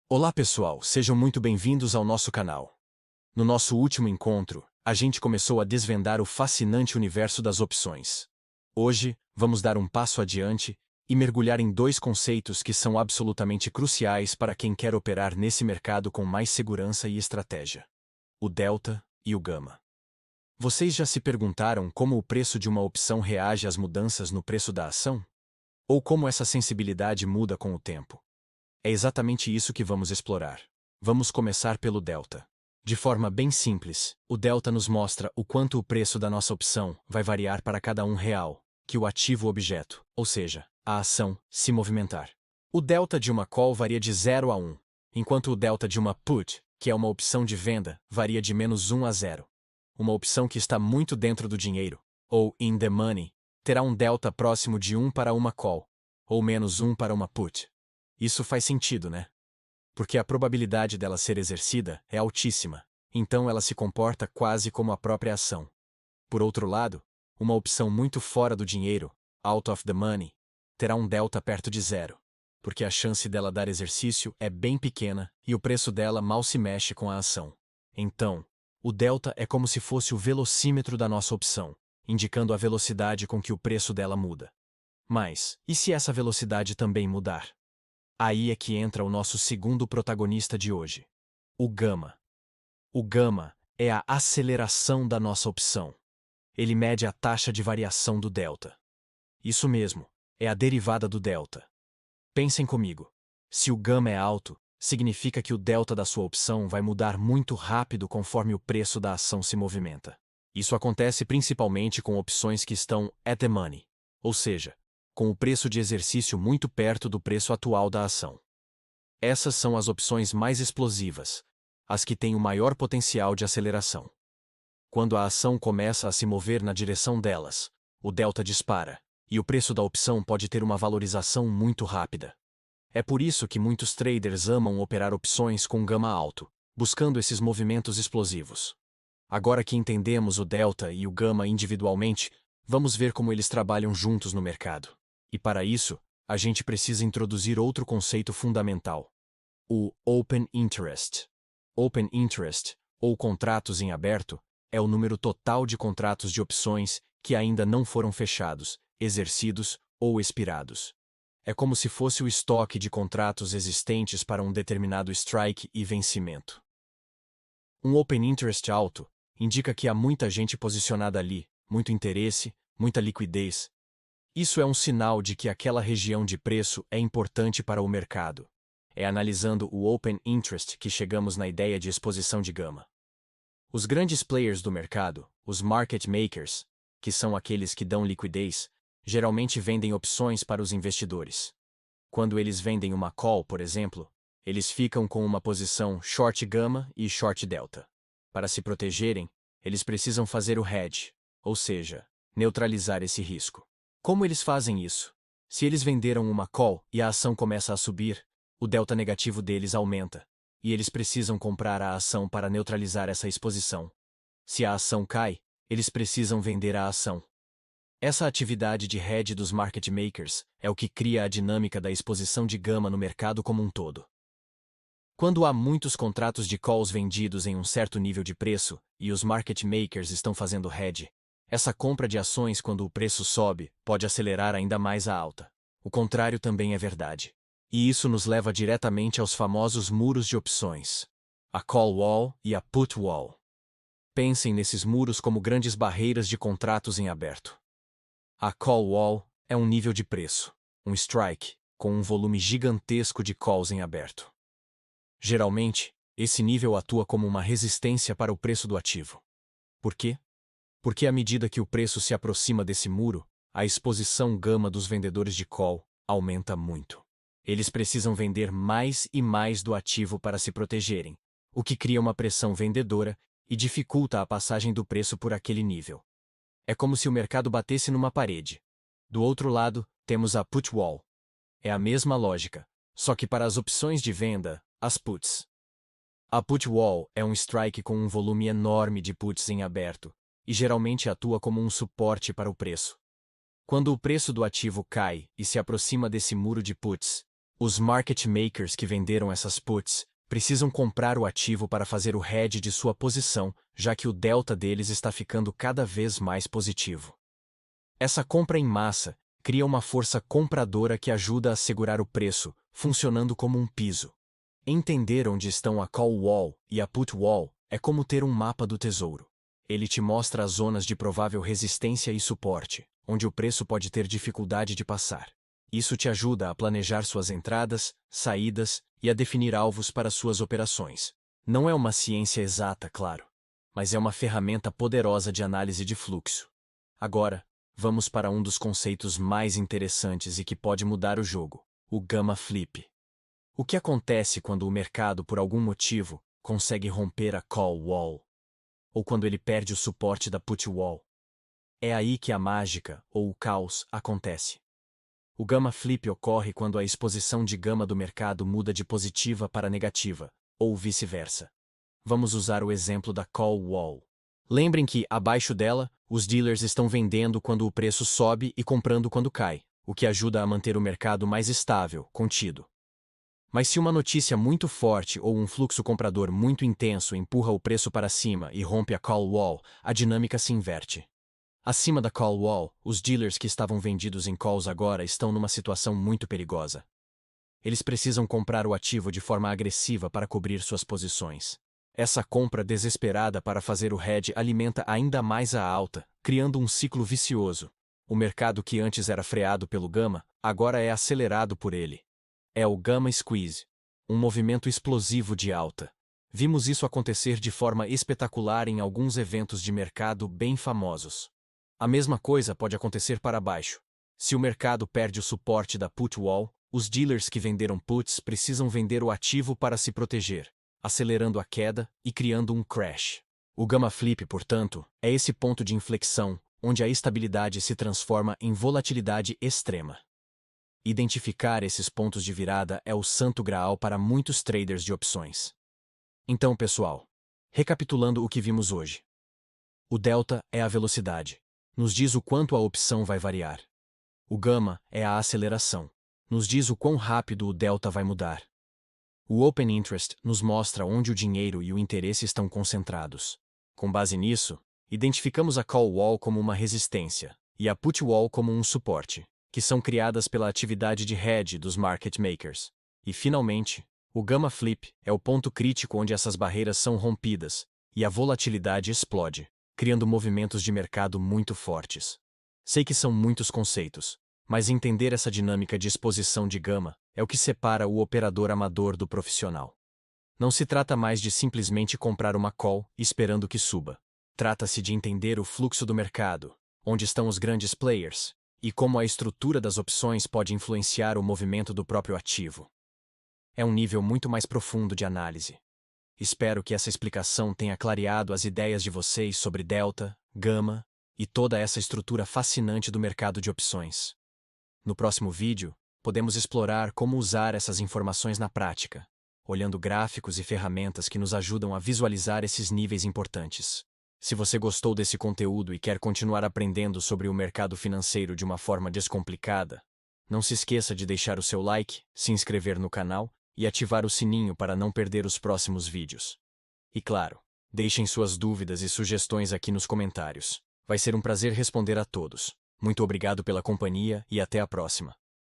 Olá pessoal, sejam muito bem-vindos ao nosso canal. No nosso último encontro, a gente começou a desvendar o fascinante universo das opções. Hoje, vamos dar um passo adiante e mergulhar em dois conceitos que são absolutamente cruciais para quem quer operar nesse mercado com mais segurança e estratégia: o delta e o gama. Vocês já se perguntaram como o preço de uma opção reage às mudanças no preço da ação? Ou como essa sensibilidade muda com o tempo? É exatamente isso que vamos explorar. Vamos começar pelo delta. De forma bem simples, o delta nos mostra o quanto o preço da nossa opção vai variar para cada R$ 1 que o ativo objeto, ou seja, a ação, se movimentar. O delta de uma call varia de 0 a 1, enquanto o delta de uma put, que é uma opção de venda, varia de -1 a 0. Uma opção que está muito dentro do dinheiro, ou in the money, terá um delta próximo de 1 para uma call, ou -1 para uma put. Isso faz sentido, né? Porque a probabilidade dela ser exercida é altíssima, então ela se comporta quase como a própria ação. Por outro lado, uma opção muito fora do dinheiro, out of the money, terá um delta perto de 0, porque a chance dela dar exercício é bem pequena e o preço dela mal se mexe com a ação. Então, o delta é como se fosse o velocímetro da nossa opção, indicando a velocidade com que o preço dela muda. Mas, e se essa velocidade também mudar? Aí é que entra o nosso segundo protagonista de hoje: o gama. O gama é a aceleração da nossa opção. Ele mede a taxa de variação do delta. Isso mesmo, é a derivada do delta. Pensem comigo. Se o gama é alto, significa que o delta da sua opção vai mudar muito rápido conforme o preço da ação se movimenta. Isso acontece principalmente com opções que estão at the money, ou seja, com o preço de exercício muito perto do preço atual da ação. Essas são as opções mais explosivas, as que têm o maior potencial de aceleração. Quando a ação começa a se mover na direção delas, o delta dispara, e o preço da opção pode ter uma valorização muito rápida. É por isso que muitos traders amam operar opções com gama alto, buscando esses movimentos explosivos. Agora que entendemos o delta e o gama individualmente, vamos ver como eles trabalham juntos no mercado. E para isso, a gente precisa introduzir outro conceito fundamental: o Open Interest. Open Interest, ou contratos em aberto, é o número total de contratos de opções que ainda não foram fechados, exercidos ou expirados. É como se fosse o estoque de contratos existentes para um determinado strike e vencimento. Um Open Interest alto indica que há muita gente posicionada ali, muito interesse, muita liquidez. Isso é um sinal de que aquela região de preço é importante para o mercado. É analisando o Open Interest que chegamos na ideia de exposição de gama. Os grandes players do mercado, os market makers, que são aqueles que dão liquidez, geralmente vendem opções para os investidores. Quando eles vendem uma call, por exemplo, eles ficam com uma posição short gama e short delta. Para se protegerem, eles precisam fazer o hedge, ou seja, neutralizar esse risco. Como eles fazem isso? Se eles venderam uma call e a ação começa a subir, o delta negativo deles aumenta, e eles precisam comprar a ação para neutralizar essa exposição. Se a ação cai, eles precisam vender a ação. Essa atividade de hedge dos market makers é o que cria a dinâmica da exposição de gama no mercado como um todo. Quando há muitos contratos de calls vendidos em um certo nível de preço e os market makers estão fazendo hedge, essa compra de ações quando o preço sobe pode acelerar ainda mais a alta. O contrário também é verdade. E isso nos leva diretamente aos famosos muros de opções: a call wall e a put wall. Pensem nesses muros como grandes barreiras de contratos em aberto. A call wall é um nível de preço, um strike, com um volume gigantesco de calls em aberto. Geralmente, esse nível atua como uma resistência para o preço do ativo. Por quê? Porque à medida que o preço se aproxima desse muro, a exposição gama dos vendedores de call aumenta muito. Eles precisam vender mais e mais do ativo para se protegerem, o que cria uma pressão vendedora e dificulta a passagem do preço por aquele nível. É como se o mercado batesse numa parede. Do outro lado, temos a put wall. É a mesma lógica, só que para as opções de venda, as puts. A put wall é um strike com um volume enorme de puts em aberto, e geralmente atua como um suporte para o preço. Quando o preço do ativo cai e se aproxima desse muro de puts, Os market makers que venderam essas puts precisam comprar o ativo para fazer o hedge de sua posição, já que o delta deles está ficando cada vez mais positivo. Essa compra em massa cria uma força compradora que ajuda a segurar o preço, funcionando como um piso. Entender onde estão a call wall e a put wall é como ter um mapa do tesouro. Ele te mostra as zonas de provável resistência e suporte, onde o preço pode ter dificuldade de passar. Isso te ajuda a planejar suas entradas, saídas e a definir alvos para suas operações. Não é uma ciência exata, claro, mas é uma ferramenta poderosa de análise de fluxo. Agora, vamos para um dos conceitos mais interessantes e que pode mudar o jogo: o Gamma Flip. O que acontece quando o mercado, por algum motivo, consegue romper a call wall? Ou quando ele perde o suporte da put wall? É aí que a mágica, ou o caos, acontece. O Gamma Flip ocorre quando a exposição de gama do mercado muda de positiva para negativa, ou vice-versa. Vamos usar o exemplo da call wall. Lembrem que, abaixo dela, os dealers estão vendendo quando o preço sobe e comprando quando cai, o que ajuda a manter o mercado mais estável, contido. Mas se uma notícia muito forte ou um fluxo comprador muito intenso empurra o preço para cima e rompe a call wall, a dinâmica se inverte. Acima da call wall, os dealers que estavam vendidos em calls agora estão numa situação muito perigosa. Eles precisam comprar o ativo de forma agressiva para cobrir suas posições. Essa compra desesperada para fazer o hedge alimenta ainda mais a alta, criando um ciclo vicioso. O mercado que antes era freado pelo Gamma, agora é acelerado por ele. É o Gamma Squeeze, um movimento explosivo de alta. Vimos isso acontecer de forma espetacular em alguns eventos de mercado bem famosos. A mesma coisa pode acontecer para baixo. Se o mercado perde o suporte da put wall, os dealers que venderam puts precisam vender o ativo para se proteger, acelerando a queda e criando um crash. O Gamma Flip, portanto, é esse ponto de inflexão, onde a estabilidade se transforma em volatilidade extrema. Identificar esses pontos de virada é o santo graal para muitos traders de opções. Então, pessoal, recapitulando o que vimos hoje. O delta é a velocidade. Nos diz o quanto a opção vai variar. O gama é a aceleração. Nos diz o quão rápido o delta vai mudar. O open interest nos mostra onde o dinheiro e o interesse estão concentrados. Com base nisso, identificamos a call wall como uma resistência e a put wall como um suporte, que são criadas pela atividade de hedge dos market makers. E, finalmente, o Gamma Flip é o ponto crítico onde essas barreiras são rompidas e a volatilidade explode, criando movimentos de mercado muito fortes. Sei que são muitos conceitos, mas entender essa dinâmica de exposição de gama é o que separa o operador amador do profissional. Não se trata mais de simplesmente comprar uma call esperando que suba. Trata-se de entender o fluxo do mercado, onde estão os grandes players, e como a estrutura das opções pode influenciar o movimento do próprio ativo. É um nível muito mais profundo de análise. Espero que essa explicação tenha clareado as ideias de vocês sobre delta, gama e toda essa estrutura fascinante do mercado de opções. No próximo vídeo, podemos explorar como usar essas informações na prática, olhando gráficos e ferramentas que nos ajudam a visualizar esses níveis importantes. Se você gostou desse conteúdo e quer continuar aprendendo sobre o mercado financeiro de uma forma descomplicada, não se esqueça de deixar o seu like, se inscrever no canal e ativar o sininho para não perder os próximos vídeos. E claro, deixem suas dúvidas e sugestões aqui nos comentários. Vai ser um prazer responder a todos. Muito obrigado pela companhia e até a próxima.